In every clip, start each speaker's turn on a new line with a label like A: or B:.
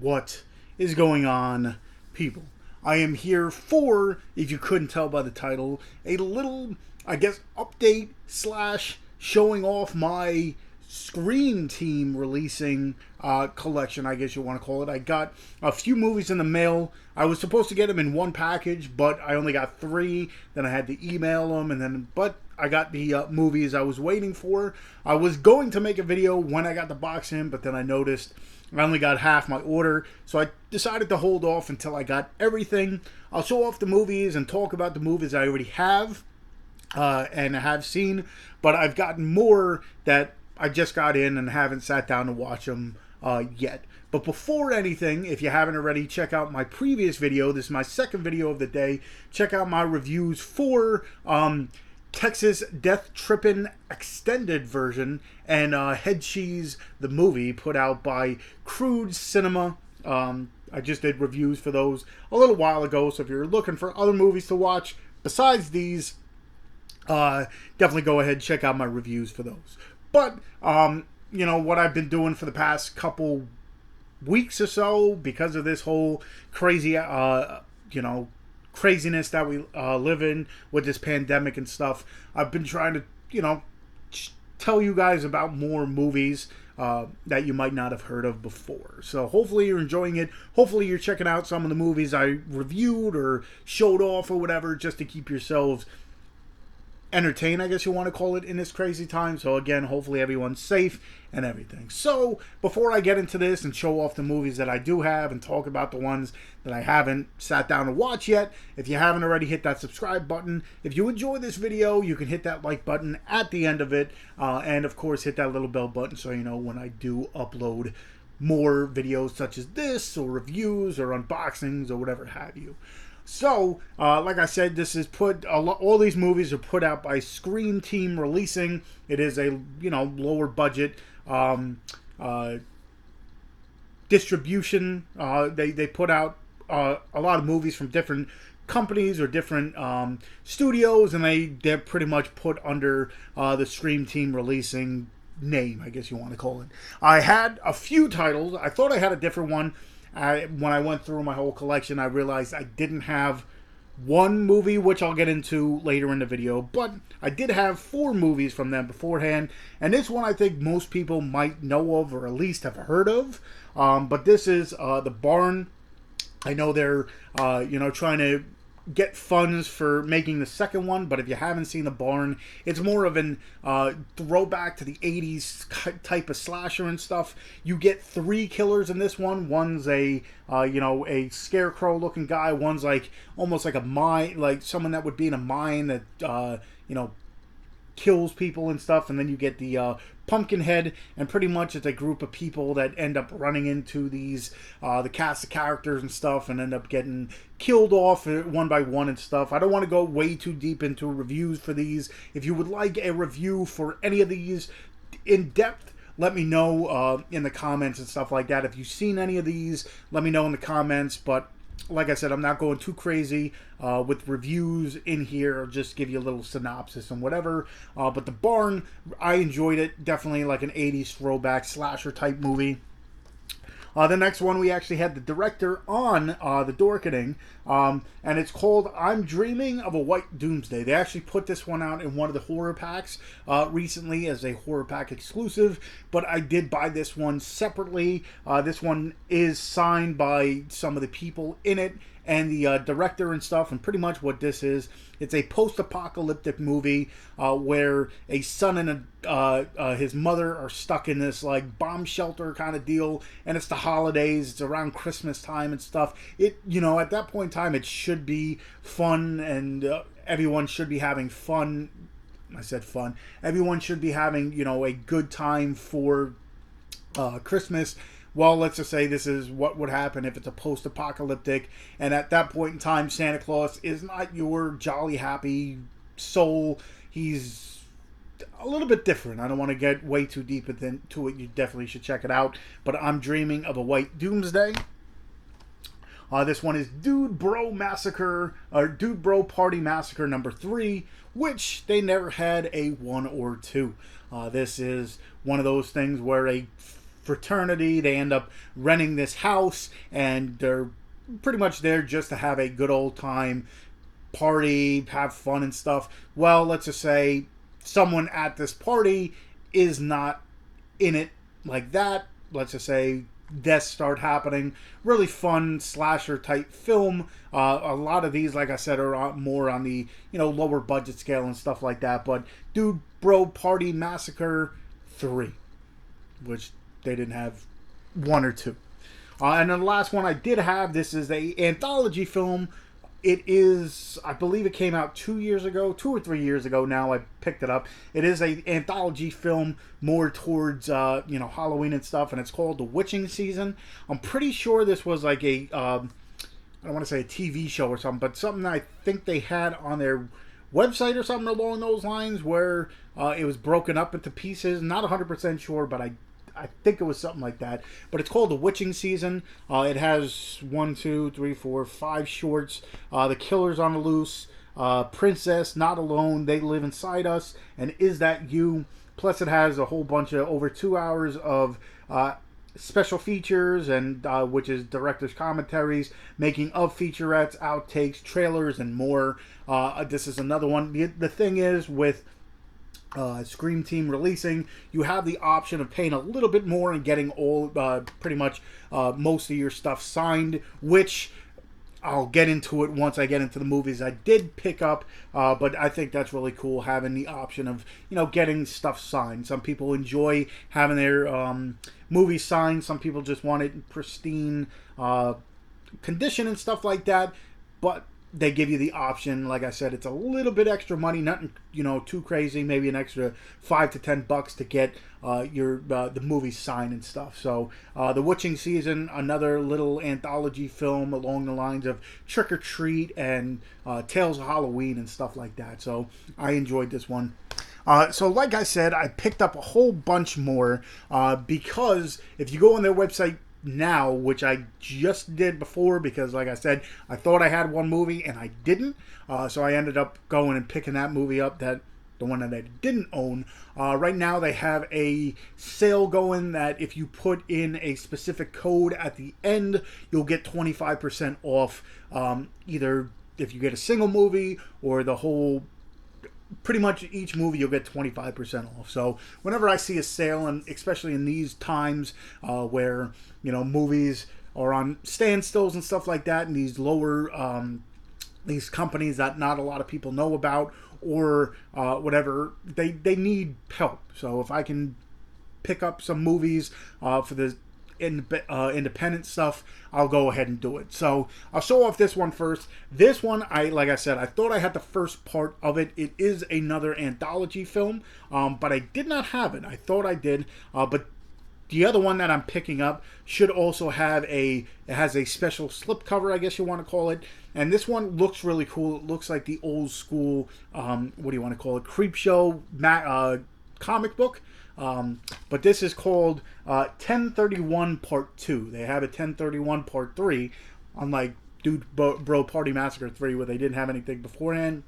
A: What is going on, people? I am here for, if you couldn't tell by the title, a little, I guess, update slash showing off my Scream Team releasing collection, I guess you want to call it. I got a few movies in the mail. I was supposed to get them in one package, but I only got 3. Then I had to email them, but I got the movies I was waiting for. I was going to make a video when I got the box in, but then I noticed I only got half my order, so I decided to hold off until I got everything. I'll show off the movies and talk about the movies I already have and have seen, but I've gotten more that I just got in and haven't sat down to watch them yet. But before anything, if you haven't already, check out my previous video. This is my second video of the day. Check out my reviews for Texas Death Trippin' Extended version and Head Cheese, the movie, put out by Crude Cinema. I just did reviews for those a little while ago, so if you're looking for other movies to watch besides these, definitely go ahead and check out my reviews for those. But, you know, what I've been doing for the past couple weeks or so, because of this whole crazy, craziness that we live in with this pandemic and stuff, I've been trying to, tell you guys about more movies that you might not have heard of before. So hopefully you're enjoying it. Hopefully you're checking out some of the movies I reviewed or showed off or whatever, just to keep yourselves entertained, I guess you want to call it, in this crazy time. So again, hopefully everyone's safe and everything. So before I get into this and show off the movies that I do have and talk about the ones that I haven't sat down to watch yet, if you haven't already, hit that subscribe button. If you enjoy this video, you can hit that like button at the end of it, and of course hit that little bell button so you know when I do upload more videos such as this, or reviews, or unboxings, or whatever have you. So, like I said, this is all these movies are put out by Scream Team Releasing. It is a, lower budget distribution. They put out a lot of movies from different companies or different studios, and they're pretty much put under the Scream Team Releasing name, I guess you want to call it. I had a few titles. I thought I had a different one. When I went through my whole collection, I realized I didn't have one movie, which I'll get into later in the video, but I did have 4 movies from them beforehand, and this one I think most people might know of, or at least have heard of, but this is The Barn. I know they're, trying to get funds for making the second one, but if you haven't seen The Barn, it's more of an throwback to the 80s type of slasher and stuff. You get 3 killers in this one. One's a scarecrow looking guy. One's like almost like a mine, like someone that would be in a mine that kills people and stuff. And then you get the Pumpkinhead, and pretty much it's a group of people that end up running into these the cast of characters and stuff, and end up getting killed off one by one and stuff. I don't want to go way too deep into reviews for these. If you would like a review for any of these in depth, let me know in the comments and stuff like that. If you've seen any of these, let me know in the comments. But like I said, I'm not going too crazy with reviews in here. I'll just give you a little synopsis and whatever. But The Barn, I enjoyed it. Definitely like an 80s throwback slasher type movie. The next one, we actually had the director on the Dorkening, and it's called I'm Dreaming of a White Doomsday. They actually put this one out in one of the horror packs recently as a horror pack exclusive, but I did buy this one separately. This one is signed by some of the people in it and the director and stuff, and pretty much what this is, it's a post-apocalyptic movie where a son and his mother are stuck in this like bomb shelter kind of deal, and it's the holidays, it's around Christmas time and stuff. It, at that point in time, it should be fun, and everyone should be having fun. I said fun. Everyone should be having, a good time for Christmas. Well, let's just say this is what would happen if it's a post-apocalyptic, and at that point in time, Santa Claus is not your jolly, happy soul. He's a little bit different. I don't want to get way too deep into it. You definitely should check it out. But I'm Dreaming of a White Doomsday. This one is Dude Bro Party Massacre number 3, which they never had a 1 or 2. This is one of those things where a fraternity. They end up renting this house, and they're pretty much there just to have a good old time, party, have fun and stuff. Well, let's just say someone at this party is not in it like that. Let's just say deaths start happening. Really fun slasher type film. A lot of these, like I said, are more on the lower budget scale and stuff like that. But Dude Bro Party Massacre 3, which they didn't have 1 or 2. And then the last one I did have, this is a anthology film. It is, I believe it came out 2 years ago, 2 or 3 years ago now. I picked it up. It is a anthology film more towards, Halloween and stuff, and it's called The Witching Season. I'm pretty sure this was like a, I don't want to say a TV show or something, but something I think they had on their website or something along those lines where it was broken up into pieces. Not 100% sure, but I think it was something like that. But it's called The Witching Season. It has 1, 2, 3, 4, 5 shorts. The Killer's on the Loose, Princess, Not Alone, They Live Inside Us, and Is That You? Plus it has a whole bunch of over 2 hours of special features, and which is director's commentaries, making of featurettes, outtakes, trailers, and more. This is another one. The thing is with Scream Team releasing, you have the option of paying a little bit more and getting all pretty much most of your stuff signed, which I'll get into it once I get into the movies I did pick up, but I think that's really cool, having the option of getting stuff signed. Some people enjoy having their movies signed. Some people just want it in pristine condition and stuff like that, but they give you the option. Like I said, it's a little bit extra money, nothing too crazy. Maybe an extra $5 to $10 to get the movie signed and stuff. So The Witching Season, another little anthology film along the lines of Trick or Treat and Tales of Halloween and stuff like that. So I enjoyed this one. So like I said, I picked up a whole bunch more because if you go on their website now, which I just did before, because like I said, I thought I had one movie and I didn't, so I ended up going and picking that movie up, the one that I didn't own. Right now they have a sale going that if you put in a specific code at the end, you'll get 25% off, either if you get a single movie or the whole, pretty much each movie you'll get 25% off. So whenever I see a sale, and especially in these times where movies are on standstills and stuff like that, and these lower these companies that not a lot of people know about, or whatever, they need help. So if I can pick up some movies for the independent stuff, I'll go ahead and do it. So I'll show off this one first. This one, like I said, I thought I had the first part of it. It is another anthology film, but I did not have it. I thought I did, but the other one that I'm picking up should also have it has a special slipcover, I guess you want to call it. And this one looks really cool. It looks like the old school, what do you want to call it, Creepshow comic book. But this is called 1031 Part 2. They have a 1031 Part 3, unlike Dude Bro Party Massacre 3, where they didn't have anything beforehand.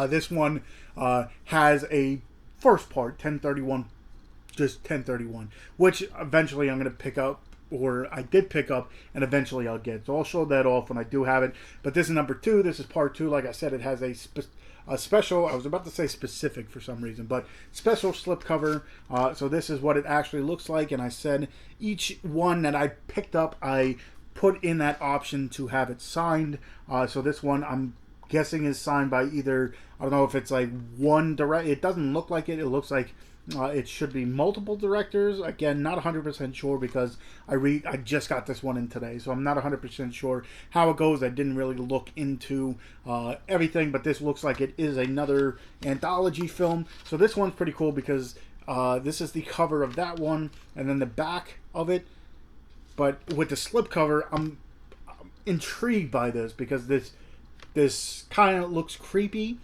A: This one has a first part, 1031, just 1031, which eventually I'm going to pick up, or I did pick up, and eventually I'll get. So I'll show that off when I do have it. But this is number 2. This is part 2. Like I said, it has a special, I was about to say specific for some reason, but special slipcover. So this is what it actually looks like. And I said each one that I picked up, I put in that option to have it signed. So this one, I'm guessing, is signed by either, I don't know if it's like one direct. It doesn't look like it. It looks like it should be multiple directors. Again, not 100% sure, because I just got this one in today, so I'm not 100% sure how it goes. I didn't really look into everything, but this looks like it is another anthology film. So this one's pretty cool, because this is the cover of that one, and then the back of it. But with the slipcover, I'm intrigued by this, because this kind of looks creepy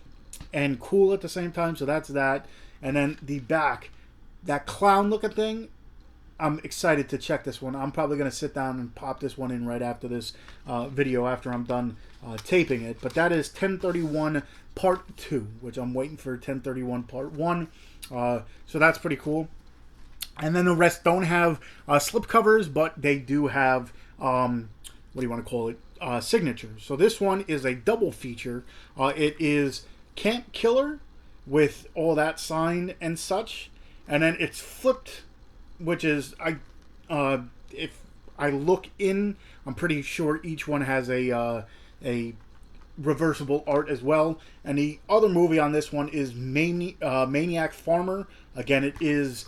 A: and cool at the same time. So that's that. And then the back, that clown looking thing, I'm excited to check this one. I'm probably going to sit down and pop this one in right after this video, after I'm done taping it. But that is 1031 Part 2, which I'm waiting for 1031 Part 1. So that's pretty cool. And then the rest don't have slip covers, but they do have what do you want to call it? Signatures. So this one is a double feature. It is Camp Killer with all that sign and such, and then it's flipped, which is if I look in, I'm pretty sure each one has a reversible art as well. And the other movie on this one is Maniac Farmer. Again, it is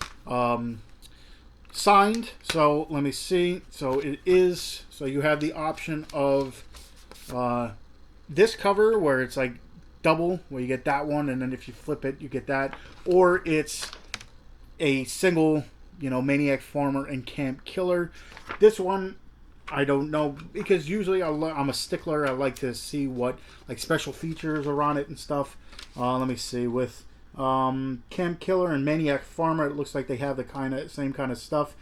A: signed. So let me see. So it is. So you have the option of this cover where it's like double, where you get that one, and then if you flip it, you get that. Or it's a single, Maniac Farmer and Camp Killer. This one, I don't know, because usually I'm a stickler. I like to see what like special features are on it and stuff. Let me see. With Camp Killer and Maniac Farmer, it looks like they have the same kind of stuff.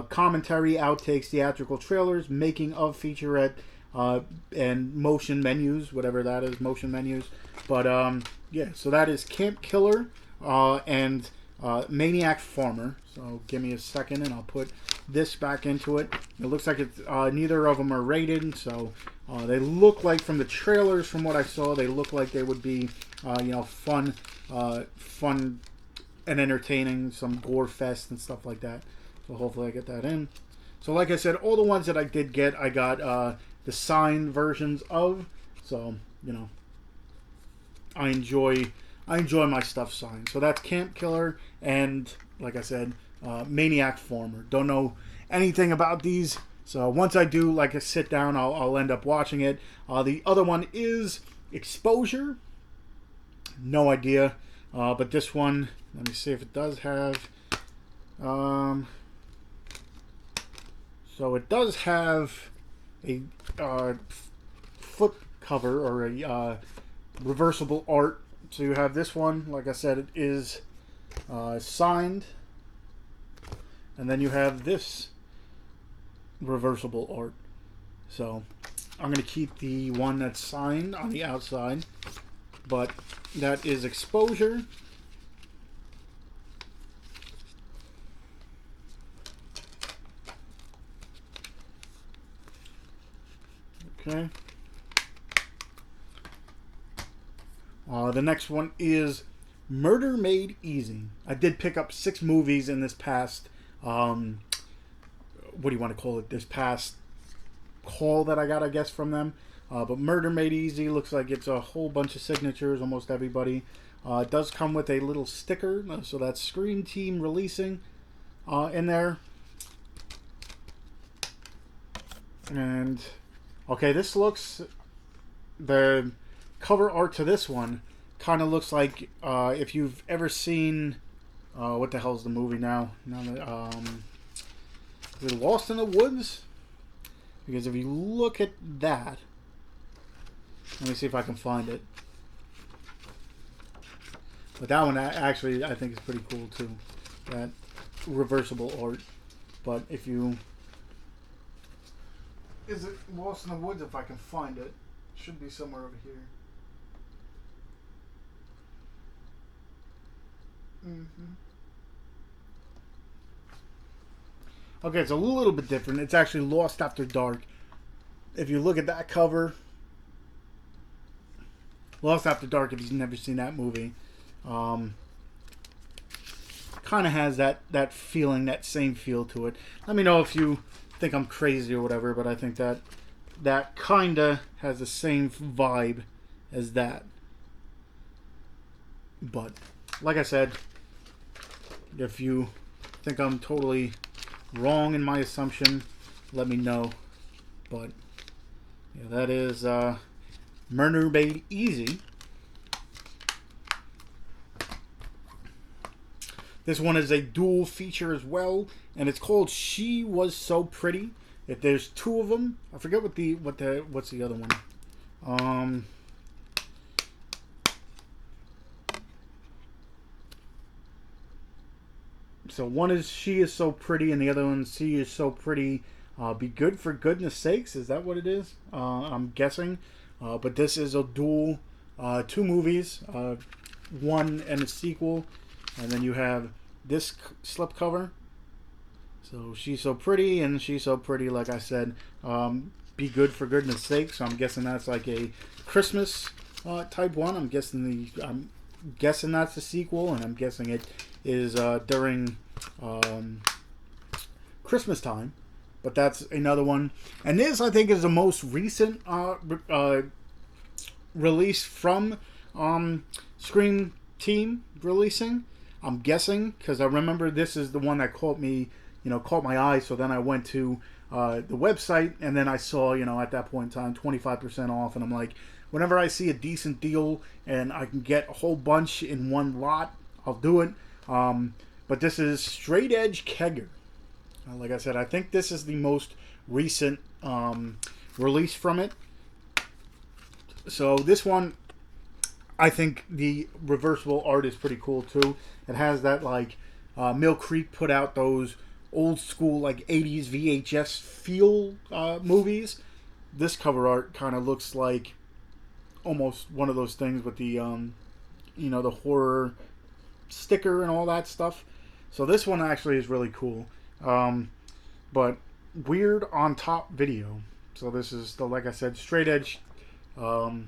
A: Commentary, outtakes, theatrical trailers, making of featurette, and motion menus, whatever that is, motion menus. But yeah, so that is Camp Killer and Maniac Farmer. So give me a second and I'll put this back into it. It looks like it's neither of them are rated, so they look like, from the trailers, from what I saw, they look like they would be fun and entertaining, some gore fest and stuff like that. So hopefully I get that in. So like I said, all the ones that I did get, I got the signed versions of. So I enjoy my stuff signed. So that's Camp Killer and, like I said, Maniac Farmer. Don't know anything about these. So once I do, like, a sit down, I'll end up watching it. The other one is Exposure. No idea. But this one, let me see if it does have. So it does have a flip cover, or a reversible art. So you have this one, like I said, it is signed. And then you have this reversible art. So I'm going to keep the one that's signed on the outside. But that is Exposure. Okay. The next one is Murder Made Easy. I did pick up 6 movies in this past, what do you want to call it? This past call that I got, I guess, from them. But Murder Made Easy looks like it's a whole bunch of signatures, almost everybody. It does come with a little sticker, so that's Scream Team Releasing in there. And, okay, this looks, the cover art to this one kind of looks like, if you've ever seen, what the hell's the movie now? Is it Lost in the Woods? Because if you look at that, let me see if I can find it. But that one actually I think is pretty cool too. That reversible art. But if you... Is it Lost in the Woods? If I can find it. Should be somewhere over here. Okay, it's a little bit different. It's actually Lost After Dark. If you look at that cover, Lost After Dark, if you've never seen that movie, kind of has that feeling, that same feel to it. Let me know if you think I'm crazy or whatever, but I think that kind of has the same vibe as that. But, like I said, if you think I'm totally wrong in my assumption, let me know. But yeah, that is Murder Made Easy. This one is a dual feature as well, and it's called She Was So Pretty. If there's 2 of them, I forget what's the other one. So one is She Is So Pretty, and the other one, She Is So Pretty. Be Good for Goodness Sakes. Is that what it is? I'm guessing. But this is a dual, 2 movies, one and a sequel, and then you have this slipcover, So she's so pretty, and she's so pretty, like I said. Be good for goodness sake. So I'm guessing that's like a Christmas type one. I'm guessing that's the sequel, and I'm guessing it is during Christmas time. But that's another one. And this, I think, is the most recent release from Scream Team releasing. I'm guessing because I remember this is the one that caught my eye. So then I went to the website, and then I saw, at that point in time, 25% off, and I'm like, whenever I see a decent deal and I can get a whole bunch in one lot, I'll do it. But this is Straight Edge Kegger. Like I said, I think this is the most recent release from it. So this one, I think the reversible art is pretty cool too. It has that Mill Creek put out those old school 80s VHS feel movies. This cover art kind of looks like almost one of those things with the the horror sticker and all that stuff. So this one actually is really cool. But weird on top video. So this is like I said, Straight Edge Kegger.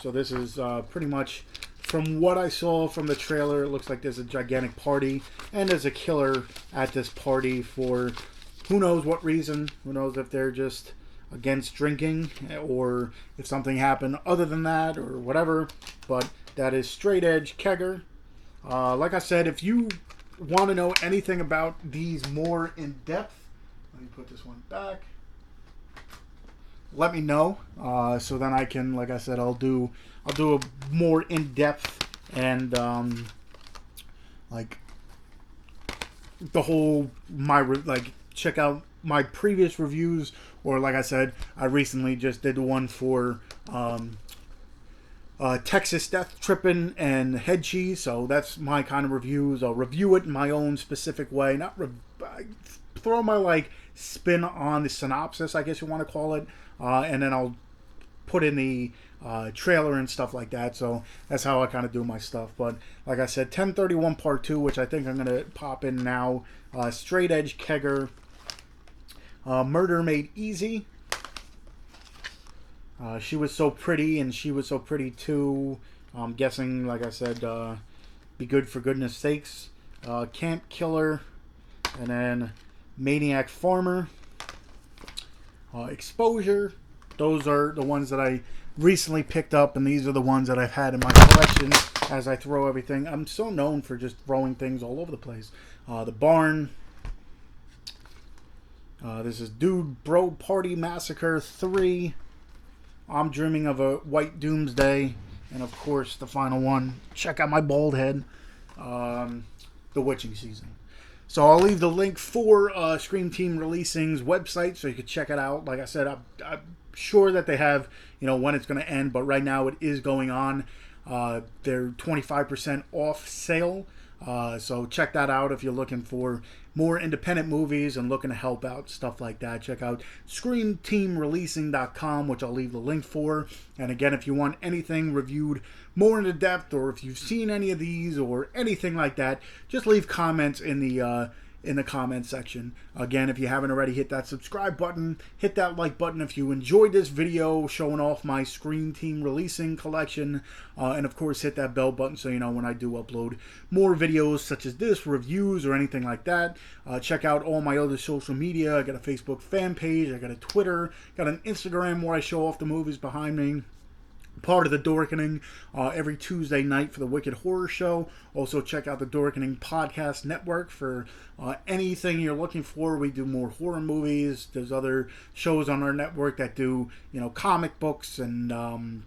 A: So this is pretty much, from what I saw from the trailer, it looks like there's a gigantic party, and there's a killer at this party for who knows what reason. Who knows if they're just against drinking, or if something happened other than that, or whatever. But that is Straight Edge Kegger. Like I said, if you want to know anything about these more in depth, let me put this one back. Let me know, so then I can, like I said, I'll do a more in depth and the whole check out my previous reviews, or like I said, I recently just did one for Texas Death Trippin' and Head Cheese, so that's my kind of reviews. I'll review it in my own specific way, throw my spin on the synopsis, I guess you want to call it, and then I'll put in the trailer and stuff like that. So that's how I kind of do my stuff. But like I said, 1031 Part 2, which I think I'm going to pop in now. Straight Edge Kegger. Murder Made Easy. She was so pretty, and she was so pretty too. I'm guessing, like I said, Be Good for Goodness Sakes. Camp Killer. And then Maniac Farmer. Exposure. Those are the ones that I recently picked up, and these are the ones that I've had in my collection as I throw everything. I'm so known for just throwing things all over the place. The Barn. This is Dude Bro Party Massacre 3. I'm Dreaming of a White Doomsday. And of course, the final one. Check out my bald head. The Witching Season. So I'll leave the link for Scream Team Releasing's website so you can check it out. Like I said, I'm sure that they have, when it's going to end, but right now it is going on. Their 25% off sale. So check that out if you're looking for more independent movies and looking to help out, stuff like that. Check out ScreamTeamReleasing.com, which I'll leave the link for. And again, if you want anything reviewed more into depth, or if you've seen any of these or anything like that, just leave comments in the comment section. Again, if you haven't already, hit that subscribe button, hit that like button if you enjoyed this video showing off my Scream Team Releasing collection, and of course hit that bell button so you know when I do upload more videos such as this, reviews, or anything like that. Check out all my other social media. I got a Facebook fan page, I got a Twitter, got an Instagram where I show off the movies behind me. Part of the Dorkening every Tuesday night for the Wicked Horror Show. Also check out the Dorkening Podcast Network for anything you're looking for. We do more horror movies. There's other shows on our network that do, comic books and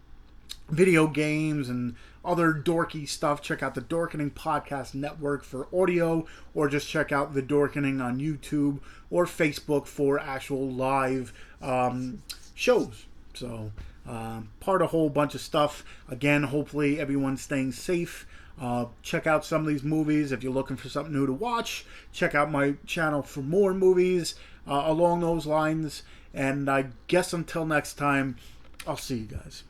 A: video games and other dorky stuff. Check out the Dorkening Podcast Network for audio, or just check out the Dorkening on YouTube or Facebook for actual live shows. So part a whole bunch of stuff. Again, hopefully everyone's staying safe. Check out some of these movies if you're looking for something new to watch. Check out my channel for more movies along those lines. And I guess until next time, I'll see you guys.